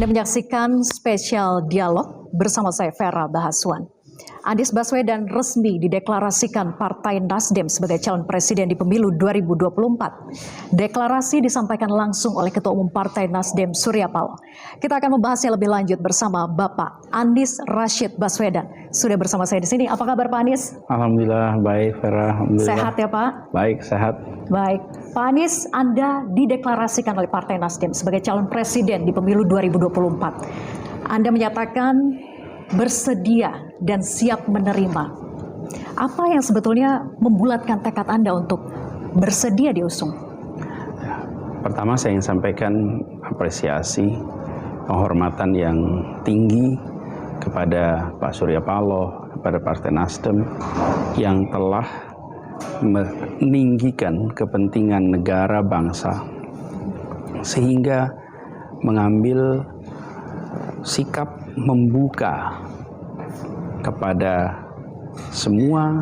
Anda menyaksikan spesial dialog bersama saya Vera Bahaswan. Anies Baswedan resmi dideklarasikan Partai Nasdem sebagai calon presiden di pemilu 2024. Deklarasi disampaikan langsung oleh Ketua Umum Partai Nasdem Surya Paloh. Kita akan membahasnya lebih lanjut bersama Bapak Anies Rashid Baswedan. Sudah bersama saya di sini. Apa kabar Pak Anies? Alhamdulillah baik Vera. Alhamdulillah. Sehat ya Pak? Baik, sehat. Baik. Pak Anies, Anda dideklarasikan oleh Partai Nasdem sebagai calon presiden di pemilu 2024. Anda menyatakan bersedia dan siap menerima. Apa yang sebetulnya membulatkan tekad Anda untuk bersedia diusung? Pertama saya ingin sampaikan apresiasi, penghormatan yang tinggi kepada Pak Surya Paloh, kepada Partai Nasdem yang telah meninggikan kepentingan negara bangsa sehingga mengambil sikap membuka kepada semua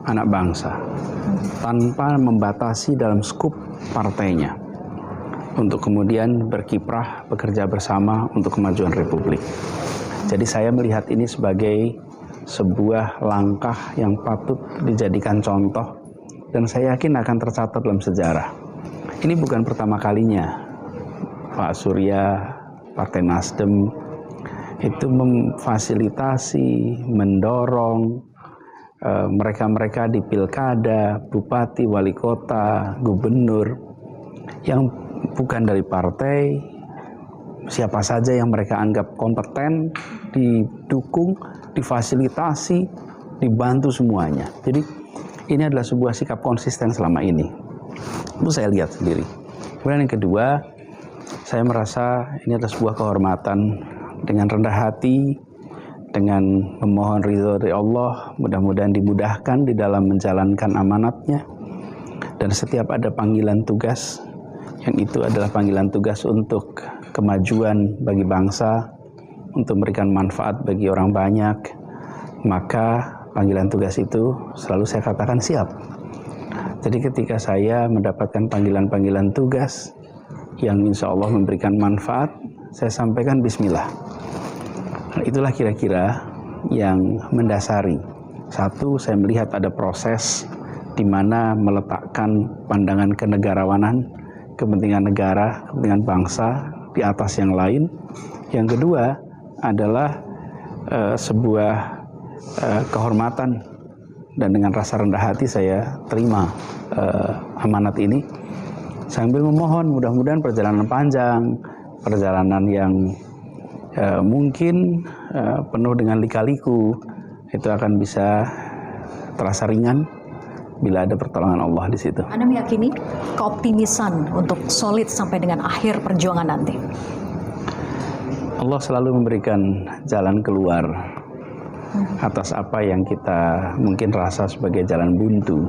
anak bangsa tanpa membatasi dalam skup partainya untuk kemudian berkiprah bekerja bersama untuk kemajuan Republik. Jadi saya melihat ini sebagai sebuah langkah yang patut dijadikan contoh dan saya yakin akan tercatat dalam sejarah. Ini bukan pertama kalinya Pak Surya, Partai Nasdem itu memfasilitasi, mendorong mereka-mereka di pilkada, bupati, wali kota, gubernur yang bukan dari partai, siapa saja yang mereka anggap kompeten, didukung, difasilitasi, dibantu semuanya. Jadi ini adalah sebuah sikap konsisten selama ini. Itu saya lihat sendiri. Kemudian yang kedua, saya merasa ini adalah sebuah kehormatan dengan rendah hati, dengan memohon ridho dari Allah, mudah-mudahan dimudahkan di dalam menjalankan amanatnya. Dan setiap ada panggilan tugas, yang itu adalah panggilan tugas untuk kemajuan bagi bangsa, untuk memberikan manfaat bagi orang banyak, maka panggilan tugas itu selalu saya katakan siap. Jadi ketika saya mendapatkan panggilan-panggilan tugas yang insya Allah memberikan manfaat, saya sampaikan bismillah. Nah, itulah kira-kira yang mendasari. Satu, saya melihat ada proses di mana meletakkan pandangan kenegarawanan, kepentingan negara, kepentingan bangsa di atas yang lain. Yang kedua adalah sebuah kehormatan dan dengan rasa rendah hati saya terima amanat ini sambil memohon mudah-mudahan perjalanan panjang, perjalanan yang mungkin penuh dengan lika-liku itu akan bisa terasa ringan bila ada pertolongan Allah di situ. Anda meyakini keoptimisan untuk solid sampai dengan akhir perjuangan nanti? Allah selalu memberikan jalan keluar atas apa yang kita mungkin rasa sebagai jalan buntu.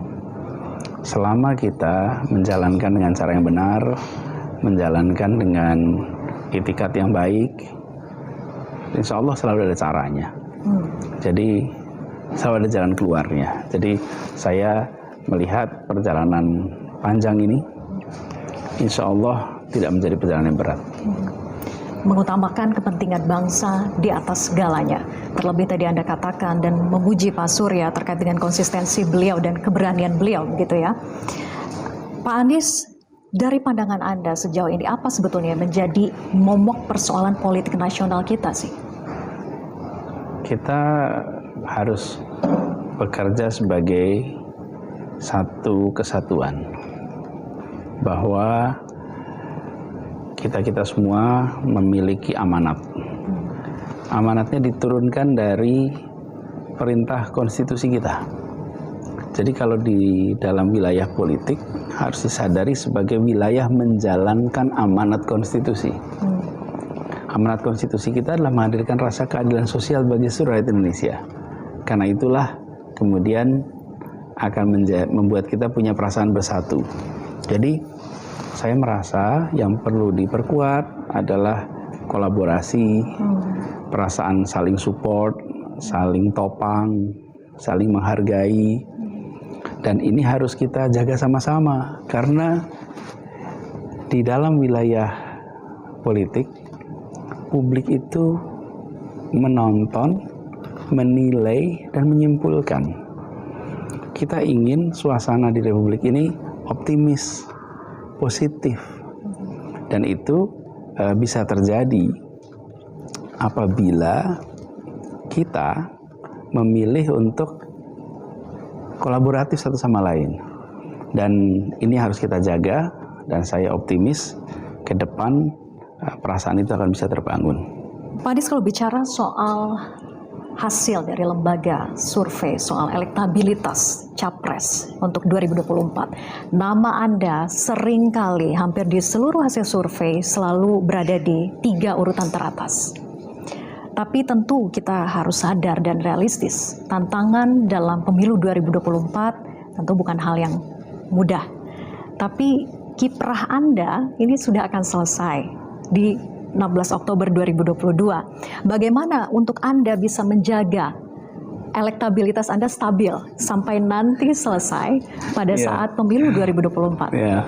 Selama kita menjalankan dengan cara yang benar, menjalankan dengan itikat yang baik, insya Allah selalu ada caranya. Jadi selalu ada jalan keluarnya. Jadi saya melihat perjalanan panjang ini, insya Allah tidak menjadi perjalanan yang berat. Mengutamakan kepentingan bangsa di atas segalanya. Terlebih tadi Anda katakan dan memuji Pak Surya terkait dengan konsistensi beliau dan keberanian beliau, gitu ya. Pak Anies, dari pandangan Anda sejauh ini apa sebetulnya menjadi momok persoalan politik nasional kita sih? Kita harus bekerja sebagai satu kesatuan, bahwa kita semua memiliki amanat. Amanatnya diturunkan dari perintah konstitusi kita. Jadi kalau di dalam wilayah politik harus disadari sebagai wilayah menjalankan amanat konstitusi. Amanat konstitusi kita adalah menghadirkan rasa keadilan sosial bagi seluruh rakyat Indonesia. Karena itulah kemudian akan membuat kita punya perasaan bersatu. Jadi saya merasa yang perlu diperkuat adalah kolaborasi, perasaan saling support, saling topang, saling menghargai. Dan ini harus kita jaga sama-sama karena di dalam wilayah politik publik itu menonton, menilai, dan menyimpulkan. Kita ingin suasana di Republik ini optimis, positif, dan itu bisa terjadi apabila kita memilih untuk kolaboratif satu sama lain. Dan ini harus kita jaga, dan saya optimis ke depan perasaan itu akan bisa terbangun. Pak Anies, kalau bicara soal hasil dari lembaga survei soal elektabilitas Capres untuk 2024, nama Anda seringkali hampir di seluruh hasil survei selalu berada di 3 urutan teratas. Tapi tentu kita harus sadar dan realistis, tantangan dalam pemilu 2024 tentu bukan hal yang mudah. Tapi kiprah Anda ini sudah akan selesai di 16 Oktober 2022. Bagaimana untuk Anda bisa menjaga elektabilitas Anda stabil sampai nanti selesai pada saat pemilu 2024? Ya,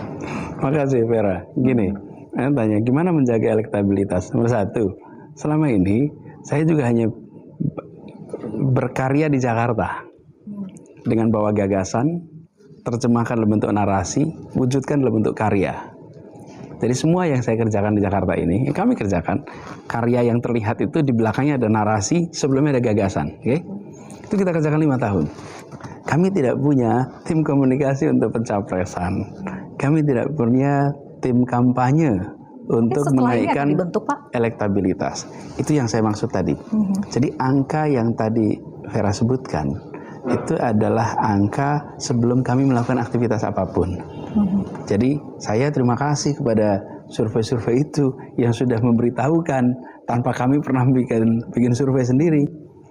makasih Vera. Gini, saya tanya, gimana menjaga elektabilitas? Nomor 1, selama ini saya juga hanya berkarya di Jakarta dengan bawa gagasan, terjemahkan dalam bentuk narasi, wujudkan dalam bentuk karya. Jadi semua yang saya kerjakan di Jakarta ini, kami kerjakan. Karya yang terlihat itu di belakangnya ada narasi, sebelumnya ada gagasan. Okay? Itu kita kerjakan 5 tahun. Kami tidak punya tim komunikasi untuk pencapresan. Kami tidak punya tim kampanye untuk menaikkan elektabilitas. Itu yang saya maksud tadi. Jadi angka yang tadi Vera sebutkan, itu adalah angka sebelum kami melakukan aktivitas apapun. Jadi saya terima kasih kepada survei-survei itu yang sudah memberitahukan tanpa kami pernah bikin survei sendiri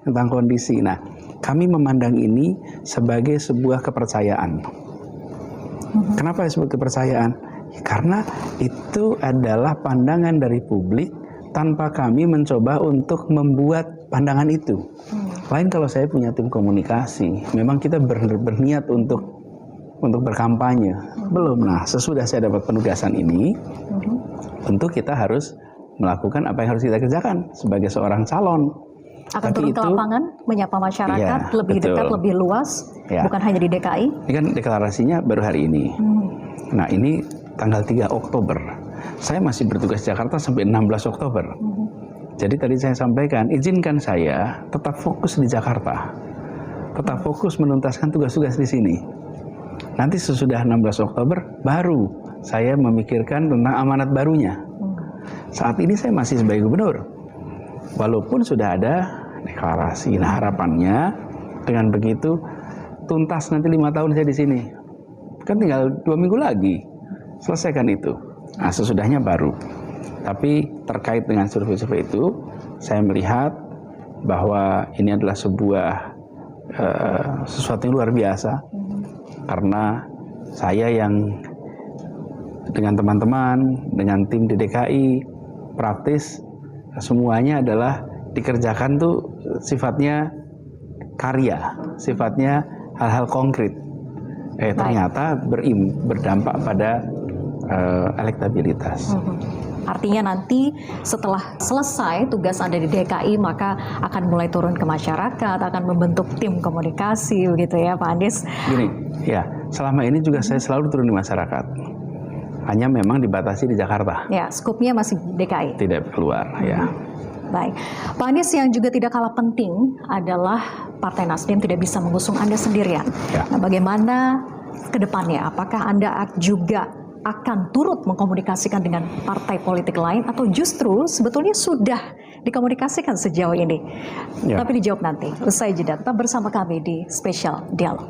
tentang kondisi. Nah, kami memandang ini sebagai sebuah kepercayaan. Kenapa disebut kepercayaan? Karena itu adalah pandangan dari publik tanpa kami mencoba untuk membuat pandangan itu. Lain kalau saya punya tim komunikasi, memang kita berniat untuk berkampanye. Belum. Nah, sesudah saya dapat penugasan ini, tentu kita harus melakukan apa yang harus kita kerjakan sebagai seorang calon. Akan turun ke lapangan, menyapa masyarakat, lebih dekat, lebih luas, bukan hanya di DKI. Ini kan deklarasinya baru hari ini. Nah, ini tanggal 3 Oktober. Saya masih bertugas di Jakarta sampai 16 Oktober. Jadi tadi saya sampaikan, izinkan saya tetap fokus di Jakarta. Tetap fokus menuntaskan tugas-tugas di sini. Nanti sesudah 16 Oktober, baru saya memikirkan tentang amanat barunya. Saat ini saya masih sebagai gubernur. Walaupun sudah ada deklarasi. Nah, harapannya dengan begitu, tuntas nanti 5 tahun saya di sini. Kan tinggal 2 minggu lagi. Selesaikan itu. Nah, sesudahnya baru. Tapi terkait dengan survei-survei itu, saya melihat bahwa ini adalah sebuah sesuatu yang luar biasa. Karena saya yang dengan teman-teman, dengan tim di DKI, praktis, semuanya adalah dikerjakan tuh sifatnya karya, sifatnya hal-hal konkret. Ternyata berdampak pada elektabilitas. Artinya nanti setelah selesai tugas Anda di DKI, maka akan mulai turun ke masyarakat, akan membentuk tim komunikasi, begitu ya Pak Anies? Gini, ya, selama ini juga saya selalu turun di masyarakat. Hanya memang dibatasi di Jakarta. Ya, skupnya masih DKI. Tidak keluar, ya. Baik, Pak Anies, yang juga tidak kalah penting adalah Partai Nasdem tidak bisa mengusung Anda sendirian. Ya. Nah, bagaimana ke depannya? Apakah Anda juga akan turut mengkomunikasikan dengan partai politik lain atau justru sebetulnya sudah dikomunikasikan sejauh ini? Ya. Tapi dijawab nanti. Usai jeda, tetap bersama kami di Spesial Dialog.